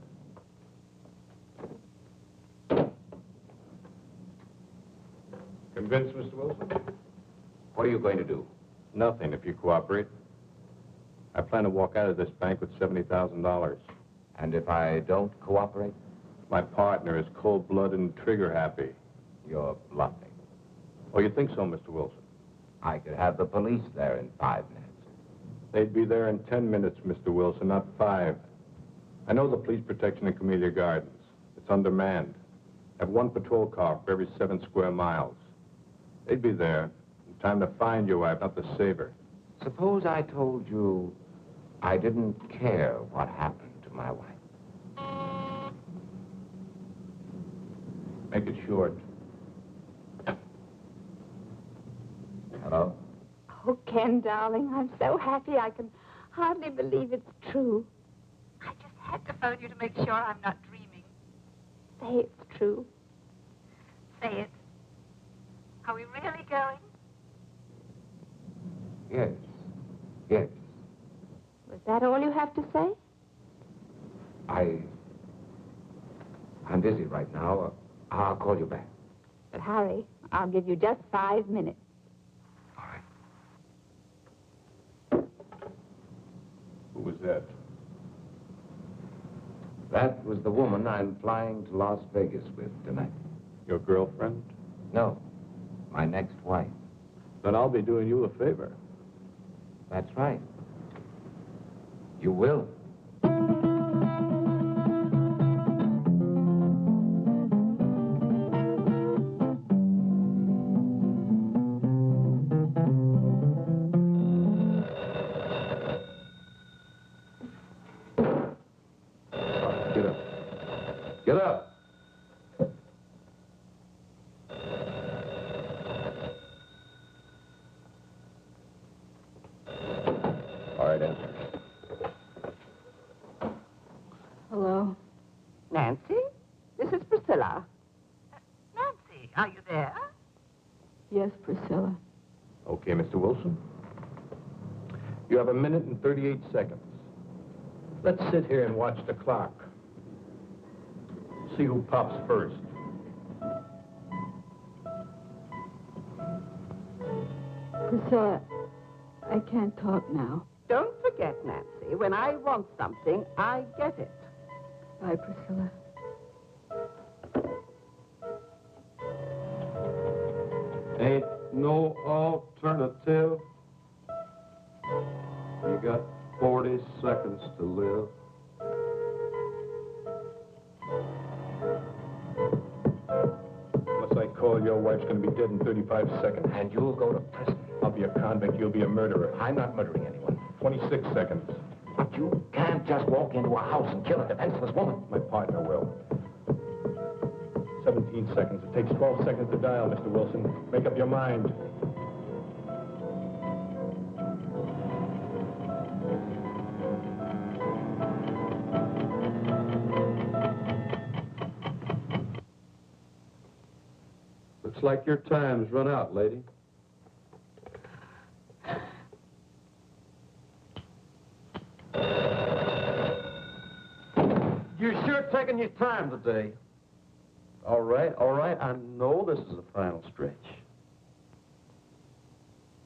Convinced, Mr. Wilson? What are you going to do? Nothing, if you cooperate. I plan to walk out of this bank with $70,000. And if I don't cooperate? My partner is cold-blooded and trigger-happy. You're bluffing. Oh, you think so, Mr. Wilson? I could have the police there in 5 minutes. They'd be there in 10 minutes, Mr. Wilson, not 5. I know the police protection in Camellia Gardens. It's undermanned. Have one patrol car for every 7 square miles. They'd be there in time to find your wife, not to save her. Suppose I told you I didn't care what happened to my wife. Make it short. Hello? Oh, Ken, darling, I'm so happy I can hardly believe it's true. I just had to phone you to make sure I'm not dreaming. Say it's true. Say it. Are we really going? Yes. Yes. Was that all you have to say? I'm busy right now. I'll call you back. But hurry. I'll give you just 5 minutes. All right. Who was that? That was the woman I'm flying to Las Vegas with tonight. Your girlfriend? No, my next wife. Then I'll be doing you a favor. That's right. You will. Get up. Get up. All right, answer. Hello? Nancy? This is Priscilla. Nancy, are you there? Yes, Priscilla. Okay, Mr. Wilson. You have 1 minute and 38 seconds. Let's sit here and watch the clock. See who pops first. Priscilla, I can't talk now. Don't forget, Nancy, when I want something, I get it. Bye, Priscilla. Ain't no alternative. You got 40 seconds to live. Unless I call, your wife's going to be dead in 35 seconds. And you'll go to prison. I'll be a convict. You'll be a murderer. I'm not murdering anyone. 26 seconds. But you can't just walk into a house and kill a defenseless woman. My partner will. 17 seconds. It takes 12 seconds to dial, Mr. Wilson. Make up your mind. Looks like your time's run out, lady. You're sure taking your time today. All right. I know this is the final stretch.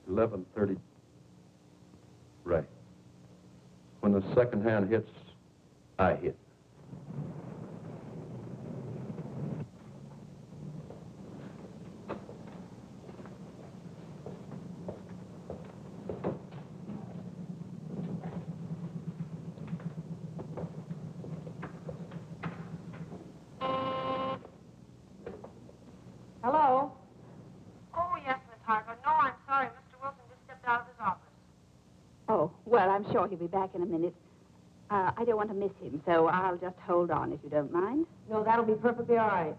11:30. Right. When the second hand hits, I hit. Hello? Oh, yes, Miss Harper. No, I'm sorry. Mr. Wilson just stepped out of his office. Oh, well, I'm sure he'll be back in a minute. I don't want to miss him, so I'll just hold on if you don't mind. No, that'll be perfectly all right.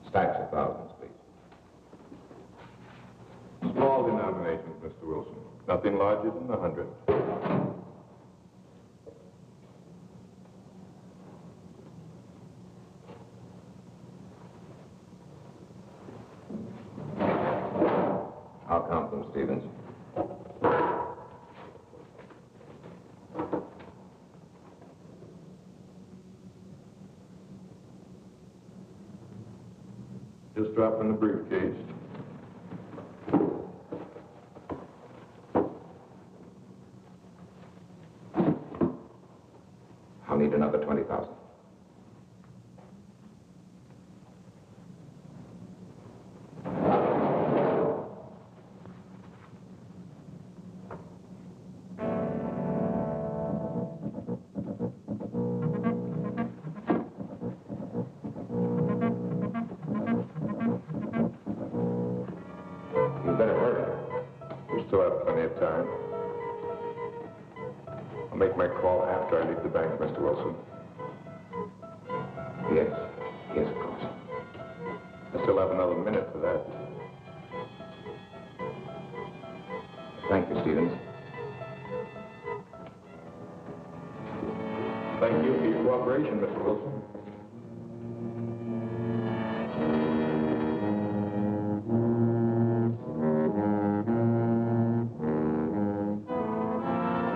Stacks of thousands, please. Small denominations, Mr. Wilson. Nothing larger than 100. I'll count them, Stevens. Just drop in the briefcase. I'll need another 20,000. I'll make my call after I leave the bank, Mr. Wilson. Yes, yes, of course. I still have another minute for that. Thank you, Stevens. Thank you for your cooperation, Mr. Wilson.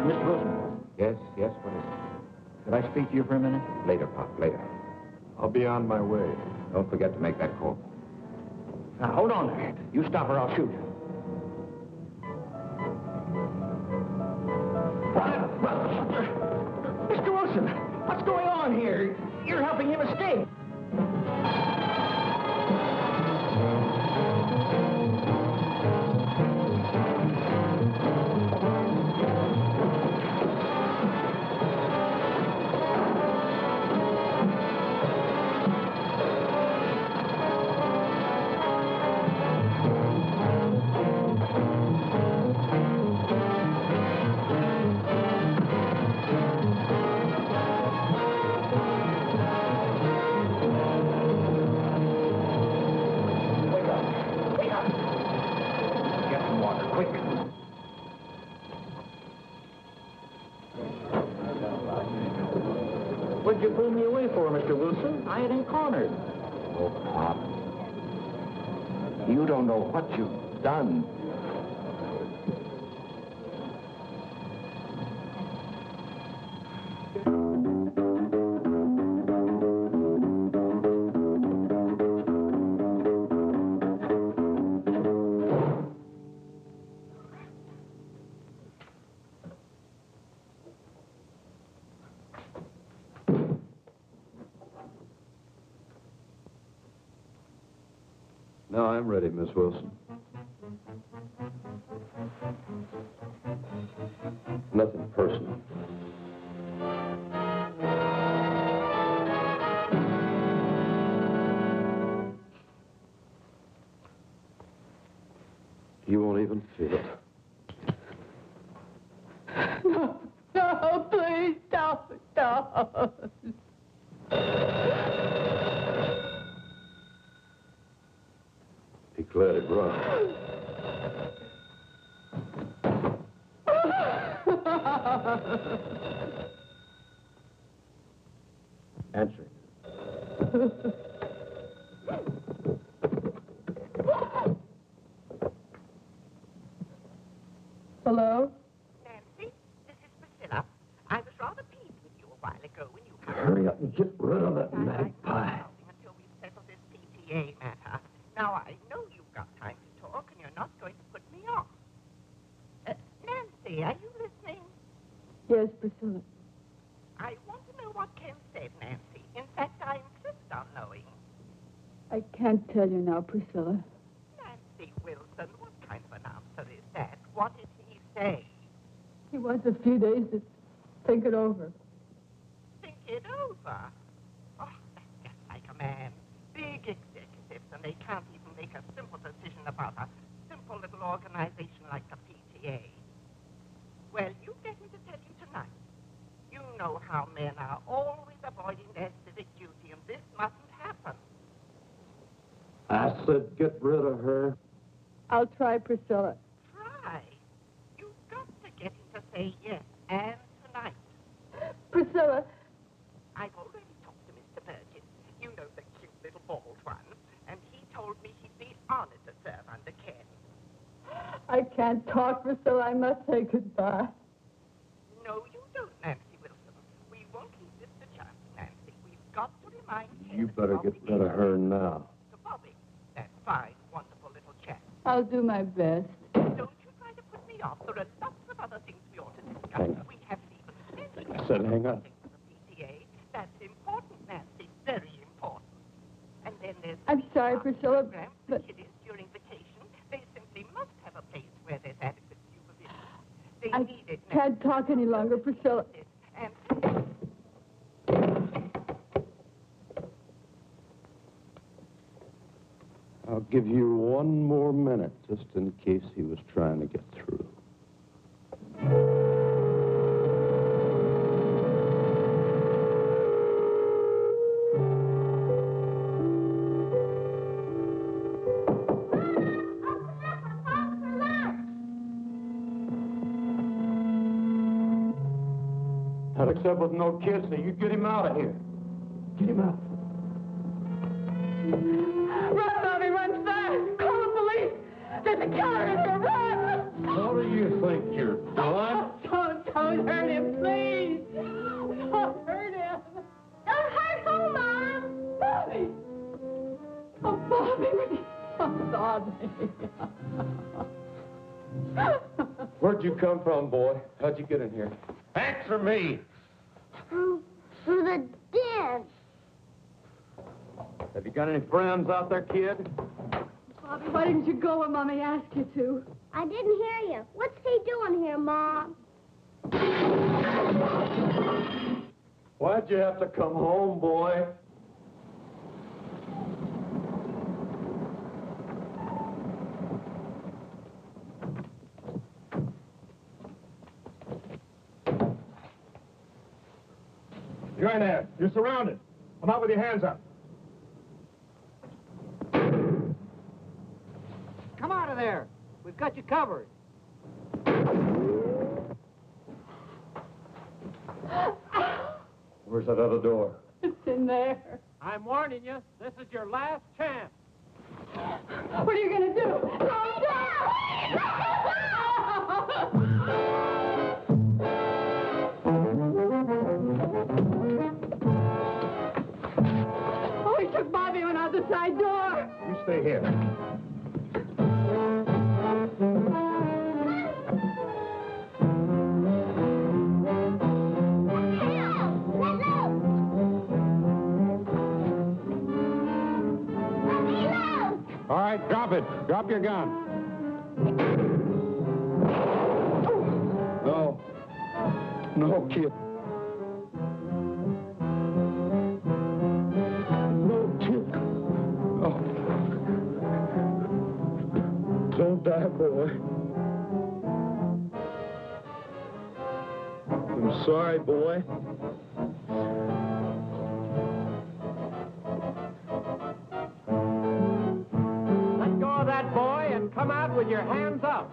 Mr. Wilson. Yes, yes, what is it? Could I speak to you for a minute? Later, Pop, later. I'll be on my way. Don't forget to make that call. Now, hold on there. You stop or I'll shoot. Mr. Wilson, what's going on here? You're helping him escape. What'd you pull me away for, Mr. Wilson? I had him cornered. Oh, Pop. You don't know what you've done. Now I'm ready, Miss Wilson. Nothing personal. You won't even feel it. No, no, please don't. Let it run. Answer it. Hello? Nancy, this is Priscilla. I was rather peeved with you a while ago when you... Hurry up and get rid of that magpie. ...until we've settled this PTA matter. Now, I know you've got time to talk, and you're not going to put me off. Nancy, are you listening? Yes, Priscilla. I want to know what Ken said, Nancy. In fact, I insist on knowing. I can't tell you now, Priscilla. Nancy Wilson, what kind of an answer is that? What did he say? He wants a few days to think it over. Think it over? Oh, that's just like a man. Big executives, and they can't even make a simple decision about a simple little organization like the PTA. Well, you get me to tell you tonight. You know how men are always avoiding their civic duty, and this mustn't happen. I said get rid of her. I'll try, Priscilla. Try. You've got to get him to say yes, and tonight. Priscilla. I've already talked to Mr. Burgess. You know, the cute little bald one. And he told me he'd be honored to serve under Ken. I can't talk, Priscilla. I must say goodbye. No, you don't, Nancy Wilson. We won't leave this to chance, Nancy. We've got to remind Ken... You better get rid of her now. ...to Bobby, that fine, wonderful little chap. I'll do my best. Don't you try to put me off. There are lots of other things we ought to discuss. Hang on. We haven't even... I said hang on. That's important, Nancy. Very important. And then there's... I'm sorry, Priscilla, but... It is during vacation. They simply must have a place where there's adequate supervision. They I need it, can't talk any longer, Priscilla. And... I'll give you one more minute, just in case he was trying to get through. Not except with no kids, so you get him out of here. Get him out. Run, Bobby, run fast! Call the police! There's a killer in here, run! What do you think you're doing? Don't hurt him, please! Don't hurt him! Don't hurt who, Mom? Bobby! Oh, Bobby! Oh, Bobby! Where'd you come from, boy? How'd you get in here? Answer me! Through the den. Have you got any friends out there, kid? Bobby, why didn't you go when Mommy asked you to? I didn't hear you. What's he doing here, Mom? Why'd you have to come home, boy? You're in there. You're surrounded. Come out with your hands up. Come out of there. We've got you covered. Where's that other door? It's in there. I'm warning you, this is your last chance. What are you going to do? Calm down! Oh, he took Bobby and out the side door. You stay here. All right, drop it. Drop your gun. No. No, kid. No, kid. Oh. Don't die, boy. I'm sorry, boy. Let go of that boy and come out with your hands up.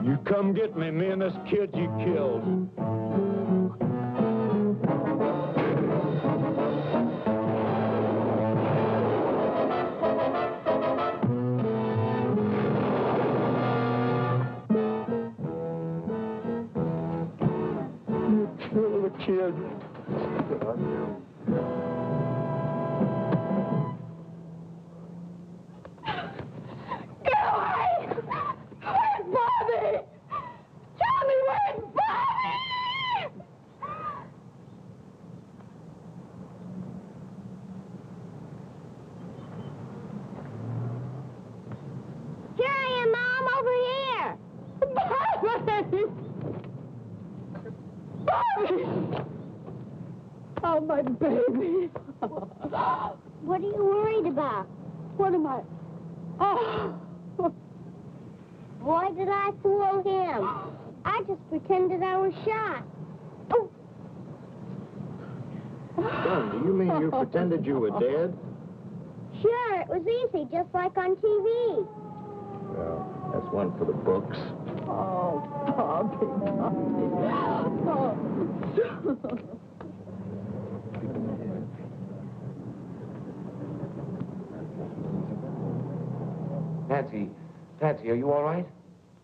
You come get me and this kid you killed. You killed the kid. Get away! Where's Bobby? Tell me where's Bobby! Here I am, Mom, over here. Bobby! Bobby! Oh, my baby. What are you worried about? What am I? Oh. Why did I fool him? I just pretended I was shot. Oh. Son, do you mean you pretended you were dead? Sure, it was easy, just like on TV. Well, that's one for the books. Oh, Bobby, Bobby. Oh. Nancy, are you all right?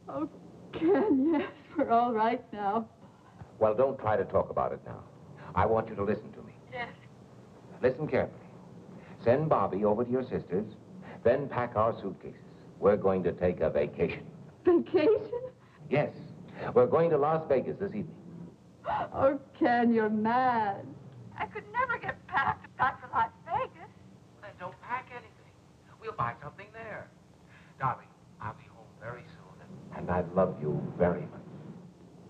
Oh, Ken, yes, we're all right now. Well, don't try to talk about it now. I want you to listen to me. Yes. Listen carefully. Send Bobby over to your sister's, then pack our suitcases. We're going to take a vacation. Vacation? Yes. We're going to Las Vegas this evening. Oh, Ken, you're mad. I could never get packed back to Las Vegas. Then don't pack anything. We'll buy something there. Darling, I'll be home very soon. And I love you very much.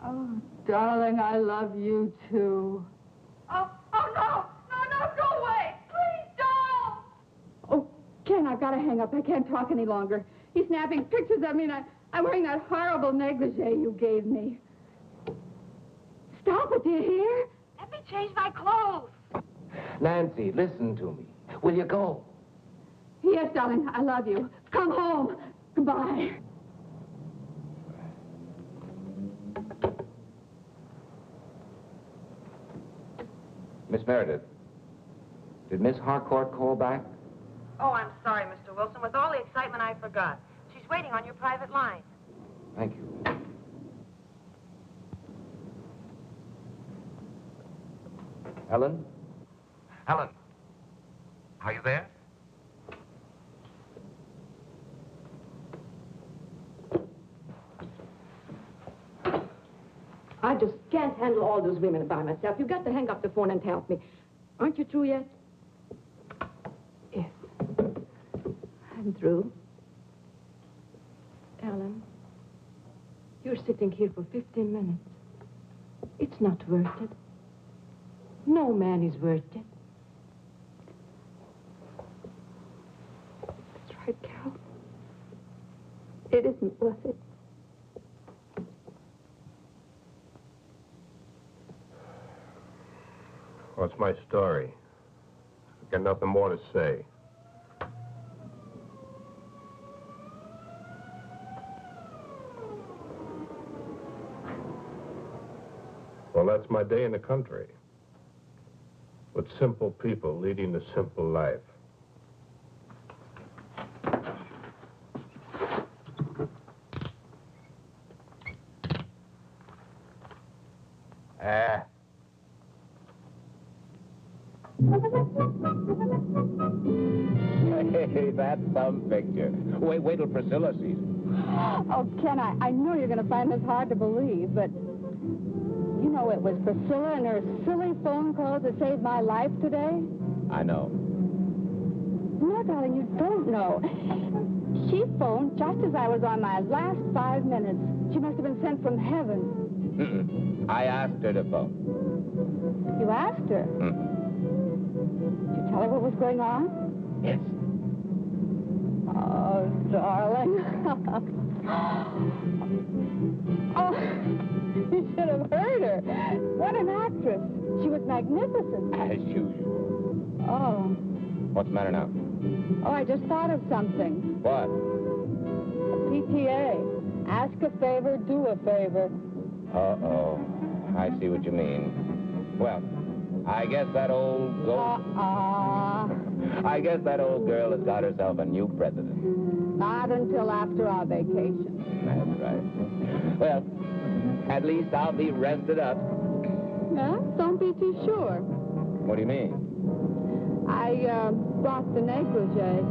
Oh, darling, I love you, too. Oh, no, go away. Please don't. Oh, Ken, I've got to hang up. I can't talk any longer. He's snapping pictures of me, and I'm wearing that horrible negligee you gave me. Stop it, do you hear? Let me change my clothes. Nancy, listen to me. Will you go? Yes, darling, I love you. Come home. Goodbye. Miss Meredith, did Miss Harcourt call back? Oh, I'm sorry, Mr. Wilson. With all the excitement, I forgot. She's waiting on your private line. Thank you. Helen? Helen, are you there? I just can't handle all those women by myself. You've got to hang up the phone and help me. Aren't you through yet? Yes. I'm through. Ellen, you're sitting here for 15 minutes. It's not worth it. No man is worth it. That's right, Carol. It isn't worth it. What's my story? I've got nothing more to say. Well, that's my day in the country. With simple people leading a simple life. Hey, that's some picture. Wait till Priscilla sees it. Oh, Ken, I know you're going to find this hard to believe, but you know it was Priscilla and her silly phone calls that saved my life today? I know. No, darling, you don't know. She phoned just as I was on my last 5 minutes. She must have been sent from heaven. Mm-mm. I asked her to phone. You asked her? Did you tell her what was going on? Yes. Oh, darling. Oh, you should have heard her. What an actress. She was magnificent. As usual. Oh. What's the matter now? Oh, I just thought of something. What? PTA. Ask a favor, do a favor. Uh-oh. I see what you mean. Well, I guess that old girl... I guess that old girl has got herself a new president. Not until after our vacation. That's right. Well, at least I'll be rested up. Yeah? Don't be too sure. What do you mean? I brought the negligee.